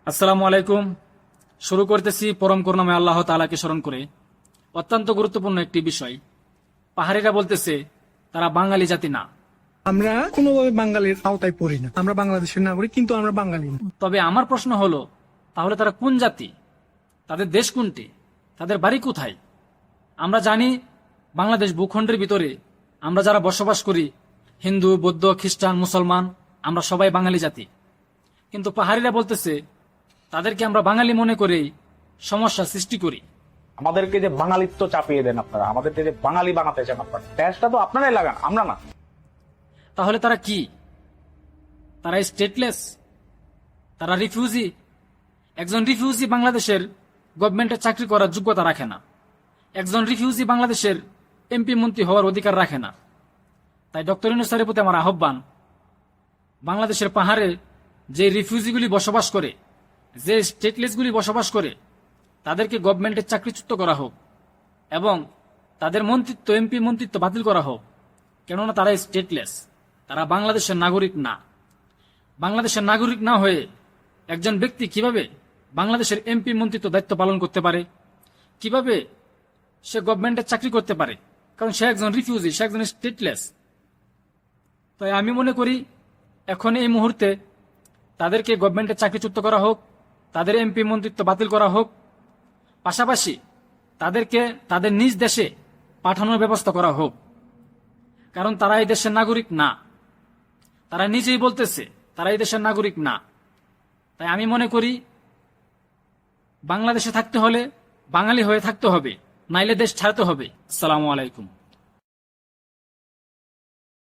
আসসালামু আলাইকুম। শুরু করতেছি পরম করুণাময় আল্লাহ তাআলাকে স্মরণ করে। অত্যন্ত গুরুত্বপূর্ণ একটি বিষয়। পাহাড়িরা বলতেছে তারা বাঙালি জাতি না। আমরা কোনোভাবে বাঙালির আওতায় পড়ি না। আমরা বাংলাদেশের নাগরিক, কিন্তু আমরা বাঙালি না। তবে আমার প্রশ্ন হলো, তাহলে তারা কোন জাতি? তাদের দেশ কোনটি? তাদের বাড়ি কোথায়? আমরা জানি বাংলাদেশ ভূখণ্ডের ভিতরে আমরা যারা বসবাস করি, হিন্দু, বৌদ্ধ, খ্রিস্টান, মুসলমান, আমরা সবাই বাঙালি জাতি। কিন্তু পাহাড়িরা বলতেছে তাদেরকে আমরা বাঙালি মনে করেই সমস্যা সৃষ্টি করি। আমাদেরকে যে বাঙালিত্ব চাপিয়ে দেন আপনারা, আমাদেরকে যে বাঙালি বানাতে চান আপনারা, ট্যাক্সটা তো আপনারাই লাগান, আমরা না। তাহলে তারা কি? তারা স্টেটলেস? তারা রিফিউজি? একজন রিফিউজি বাংলাদেশের গভর্নমেন্টের চাকরি করার যোগ্যতা রাখে না। একজন রিফিউজি বাংলাদেশের এমপি মন্ত্রী হওয়ার অধিকার রাখে না। তাই ডক্টর ইউনূস স্যারের প্রতি আমার আহ্বান, বাংলাদেশের পাহাড়ে যে রিফিউজিগুলি বসবাস করে, যে স্টেটলেসগুলি বসবাস করে, তাদেরকে গভর্নমেন্টের চাকরিচ্যুত করা হোক এবং তাদের মন্ত্রিত্ব, এমপি মন্ত্রিত্ব বাতিল করা হোক। কেননা তারা স্টেটলেস, তারা বাংলাদেশের নাগরিক না। বাংলাদেশের নাগরিক না হয়ে একজন ব্যক্তি কিভাবে বাংলাদেশের এমপি মন্ত্রিত্ব দায়িত্ব পালন করতে পারে? কিভাবে সে গভর্নমেন্টের চাকরি করতে পারে? কারণ সে একজন রিফিউজি, সে একজন স্টেটলেস। তাই আমি মনে করি এখন এই মুহূর্তে তাদেরকে গভর্নমেন্টের চাকরিচ্যুত করা হোক, তাদের এমপি মন্ত্রিত্ব বাতিল করা হোক, পাশাপাশি তাদেরকে তাদের নিজ দেশে পাঠানোর ব্যবস্থা করা হোক। কারণ তারা এই দেশের নাগরিক না। তারা নিজেই বলতেছে তারা এই দেশের নাগরিক না। তাই আমি মনে করি বাংলাদেশে থাকতে হলে বাঙালি হয়ে থাকতে হবে, নাইলে দেশ ছাড়তে হবে। আসসালামু আলাইকুম।